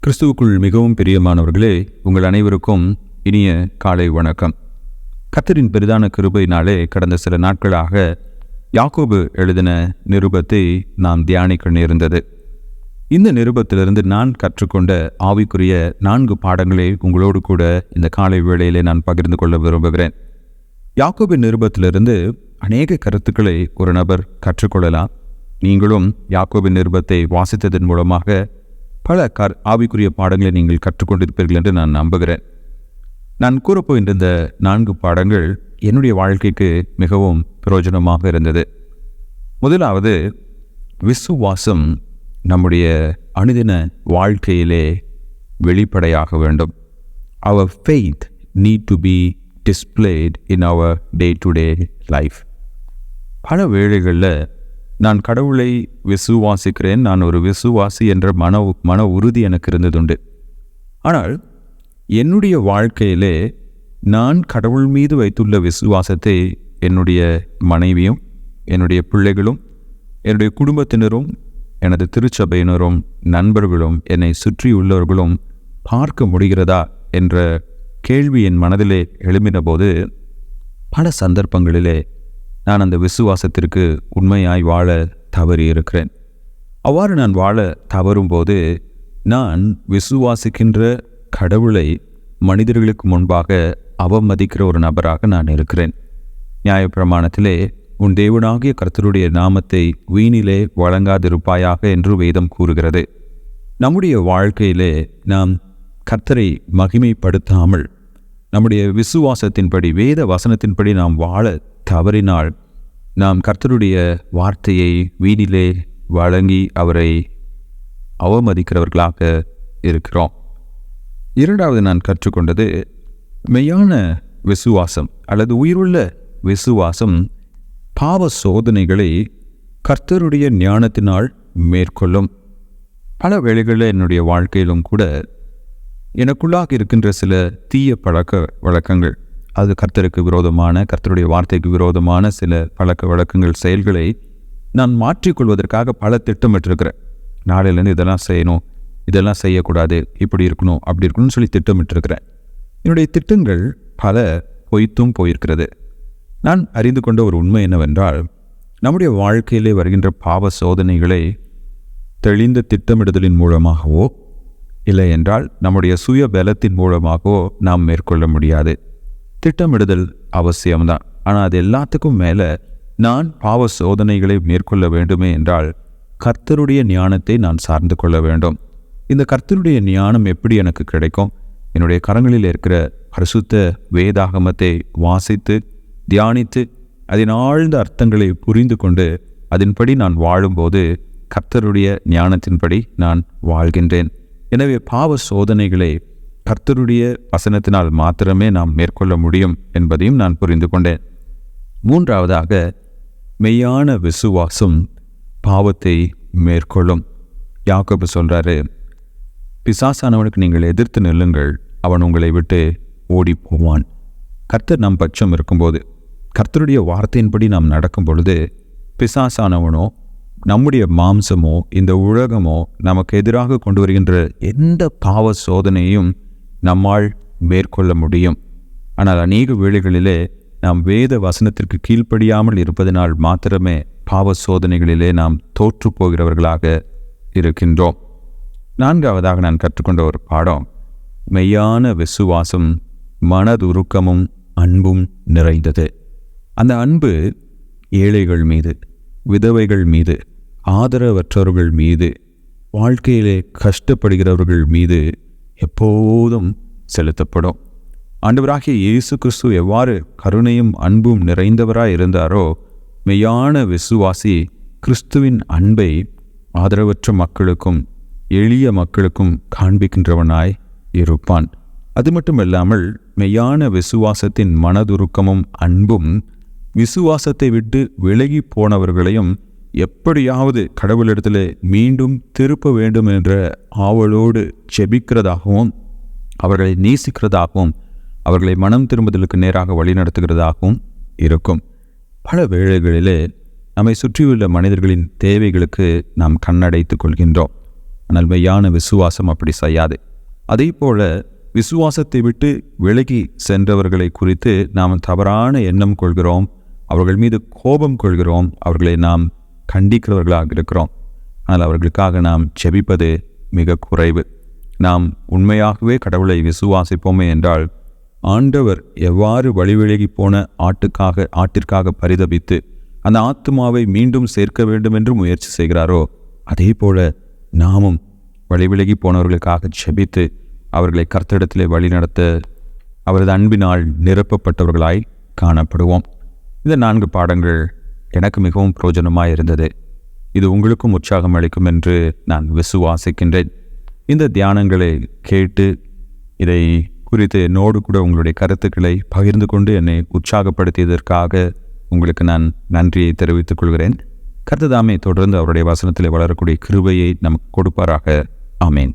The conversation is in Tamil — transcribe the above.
கிறிஸ்துவுக்குள் மிகவும் பிரியமானவர்களே, உங்கள் அனைவருக்கும் இனிய காலை வணக்கம். கர்த்தரின் பெரிதான கிருபையினாலே கடந்த சில நாட்களாக யாக்கோபு எழுதின நிருபத்தை நாம் தியானிக்க நேர்ந்தது. இந்த நிருபத்திலிருந்து நான் கற்றுக்கொண்ட ஆவிக்குரிய 4 பாடங்களை உங்களோடு கூட இந்த காலை வேளையிலே நான் பகிர்ந்து கொள்ள விரும்புகிறேன். யாக்கோபு நிருபத்திலிருந்து அநேக கருத்துக்களை ஒரு நபர் கற்றுக்கொள்ளலாம். நீங்களும் யாக்கோபு நிருபத்தை வாசித்ததன் மூலமாக பல ஆவிக்குரிய பாடங்களை நீங்கள் கற்றுக்கொண்டிருப்பீர்கள் என்று நான் நம்புகிறேன். நான் கூறப்போகின்ற இந்த 4 பாடங்கள் என்னுடைய வாழ்க்கைக்கு மிகவும் பிரயோஜனமாக இருந்தது. முதலாவது, விசுவாசம் நம்முடைய அனுதின வாழ்க்கையிலே வெளிப்படையாக வேண்டும். Our faith need to be displayed in our day-to-day life. பல வேளைகளில் நான் கடவுளை விசுவாசிக்கிறேன், நான் ஒரு விசுவாசி என்ற மன உறுதி எனக்கு இருந்ததுண்டு. ஆனால் என்னுடைய வாழ்க்கையிலே நான் கடவுள் மீது வைத்துள்ள விசுவாசத்தை என்னுடைய மனைவியும், என்னுடைய பிள்ளைகளும், என்னுடைய குடும்பத்தினரும், எனது திருச்சபையினரும், நண்பர்களும், என்னை சுற்றியுள்ளவர்களும் பார்க்க முடிகிறதா என்ற கேள்வி என் மனதிலே எழும்பின போது பல சந்தர்ப்பங்களிலே நான் அந்த விசுவாசத்திற்கு உண்மையாய் வாழ தவறியிருக்கிறேன். அவ்வாறு நான் வாழ தவறும்போது நான் விசுவாசிக்கின்ற கடவுளை மனிதர்களுக்கு முன்பாக அவமதிக்கிற ஒரு நபராக நான் இருக்கிறேன். நியாயப்பிரமாணத்திலே உன் தேவனாகிய கர்த்தருடைய நாமத்தை வீணிலே வழங்காதிருப்பாயாக என்று வேதம் கூறுகிறது. நம்முடைய வாழ்க்கையிலே நாம் கர்த்தரை மகிமைப்படுத்தாமல் நம்முடைய விசுவாசத்தின்படி, வேத வசனத்தின்படி நாம் வாழ தவறினால் நாம் கர்த்தருடைய வார்த்தையை வீணிலே வழங்கி அவரை அவமதிக்கிறவர்களாக இருக்கிறோம். இரண்டாவது நான் கற்றுக்கொண்டது, மெய்யான விசுவாசம் அல்லது உயிருள்ள விசுவாசம் பாவ சோதனைகளை கர்த்தருடைய ஞானத்தினால் மேற்கொள்ளும். பல வேளைகளில் என்னுடைய வாழ்க்கையிலும் கூட எனக்குள்ளாக இருக்கின்ற சில தீய பழக்க வழக்கங்கள், அது கர்த்தருக்கு விரோதமான, கர்த்தருடைய வார்த்தைக்கு விரோதமான சில பழக்க வழக்கங்கள், செயல்களை நான் மாற்றிக்கொள்வதற்காக பல திட்டமிட்டிருக்கிறேன். நாளையிலேருந்து இதெல்லாம் செய்யணும், இதெல்லாம் செய்யக்கூடாது, இப்படி இருக்கணும், அப்படி இருக்கணும்னு சொல்லி திட்டமிட்டிருக்கிறேன். என்னுடைய திட்டங்கள் பல பொய்த்தும் போயிருக்கிறது. நான் அறிந்து கொண்ட ஒரு உண்மை என்னவென்றால், நம்முடைய வாழ்க்கையிலே வருகின்ற பாவ சோதனைகளை தெளிந்த திட்டமிடுதலின் மூலமாகவோ இல்லை என்றால் நம்முடைய சுய பலத்தின் மூலமாகவோ நாம் மேற்கொள்ள முடியாது. திட்டமிடுதல் அவசியம்தான். ஆனால் அது எல்லாத்துக்கும் மேலே நான் பாவ சோதனைகளை மேற்கொள்ள வேண்டுமே என்றால் கர்த்தருடைய ஞானத்தை நான் சார்ந்து கொள்ள வேண்டும். இந்த கர்த்தருடைய ஞானம் எப்படி எனக்கு கிடைக்கும்? என்னுடைய கரங்களில் இருக்கிற பரிசுத்த வேதாகமத்தை வாசித்து தியானித்து அதன் ஆழ்ந்த அர்த்தங்களை புரிந்து கொண்டு அதன்படி நான் வாழும்போது கர்த்தருடைய ஞானத்தின்படி நான் வாழ்கின்றேன். எனவே பாவ சோதனைகளை கர்த்தருடைய வசனத்தினால் மாத்திரமே நாம் மேற்கொள்ள முடியும் என்பதையும் நான் புரிந்து கொண்டேன். மூன்றாவதாக, மெய்யான விசுவாசம் பாவத்தை மேற்கொள்ளும். யாக்கோபு சொல்றாரு, பிசாசானவனுக்கு நீங்கள் எதிர்த்து நில்லுங்கள், அவன் உங்களை விட்டு ஓடி போவான். கர்த்தர் நம் பட்சம் இருக்கும்போது, கர்த்தருடைய வார்த்தையின்படி நாம் நடக்கும் பொழுது, பிசாசானவனோ நம்முடைய மாம்சமோ இந்த உலகமோ நமக்கு எதிராக கொண்டு வருகின்ற எந்த பாவ சோதனையும் நம்மால் மேற்கொள்ள முடியும். ஆனால் அநேக வேளைகளிலே நாம் வேத வசனத்திற்கு கீழ்ப்படியாமல் இருப்பதனால் மாத்திரமே பாவ சோதனைகளிலே நாம் தோற்று போகிறவர்களாக இருக்கின்றோம். நான்காவதாக நான் கற்றுக்கொண்ட ஒரு பாடம், மெய்யான விசுவாசம் மனதுருக்கமும் அன்பும் நிறைந்தது. அந்த அன்பு ஏழைகள் மீது, விதவைகள் மீது, ஆதரவற்றவர்கள் மீது, வாழ்க்கையிலே கஷ்டப்படுகிறவர்கள் மீது எப்போதும் செலுத்தப்படும். ஆண்டவராகிய இயேசு கிறிஸ்து எவ்வாறு கருணையும் அன்பும் நிறைந்தவராய் இருந்தாரோ, மெய்யான விசுவாசி கிறிஸ்துவின் அன்பை ஆதரவற்ற மக்களுக்கும் எளிய மக்களுக்கும் காண்பிக்கின்றவனாய் இருப்பான். அது மட்டுமல்லாமல் மெய்யான விசுவாசத்தின் மனதுருக்கமும் அன்பும் விசுவாசத்தை விட்டு விலகி போனவர்களையும் எப்படியாவது கடவுளிடத்தில் மீண்டும் திருப்ப வேண்டும் என்ற ஆவலோடு செபிக்கிறதாகவும், அவர்களை நேசிக்கிறதாகவும், அவர்களை மனம் திரும்புதலுக்கு நேராக வழிநடத்துகிறதாகவும் இருக்கும். பல வேளைகளிலே நம்மை சுற்றியுள்ள மனிதர்களின் தேவைகளுக்கு நாம் கண்ணடைத்து கொள்கின்றோம். ஆனால் மெய்யான விசுவாசம் அப்படி செய்யாது. அதே போல விசுவாசத்தை விட்டு விலகி சென்றவர்களை குறித்து நாம் தவறான எண்ணம் கொள்கிறோம், அவர்கள் மீது கோபம் கொள்கிறோம், அவர்களை நாம் கண்டிக்கிறவர்களாக இருக்கிறோம். ஆனால் அவர்களுக்காக நாம் ஜெபிப்பது மிக குறைவு. நாம் உண்மையாகவே கடவுளை விசுவாசிப்போமே என்றால், ஆண்டவர் எவ்வாறு வழிவிலகி போன ஆட்டிற்காக பரிதபித்து அந்த ஆத்துமாவை மீண்டும் சேர்க்க வேண்டும் என்று முயற்சி செய்கிறாரோ, அதே போல நாமும் வழிவிலகி போனவர்களுக்காக ஜெபித்து அவர்களை கர்த்தரிடத்திலே வழிநடத்த அவரது அன்பினால் நிரப்பப்பட்டவர்களாய் காணப்படுவோம். இந்த 4 பாடங்கள் எனக்கு மிகவும் பிரயோஜனமாக இருந்தது. இது உங்களுக்கும் உற்சாகம் அளிக்கும் என்று நான் விசுவாசிக்கின்றேன். இந்த தியானங்களை கேட்டு இதை குறித்து என்னோடு கூட உங்களுடைய கருத்துக்களை பகிர்ந்து கொண்டு என்னை உற்சாகப்படுத்தியதற்காக உங்களுக்கு நான் நன்றியை தெரிவித்துக் கொள்கிறேன். கர்த்தர் தாமே தொடர்ந்து அவருடைய வசனத்திலே வளரக்கூடிய கிருபையை நமக்கு கொடுப்பாராக. ஆமேன்.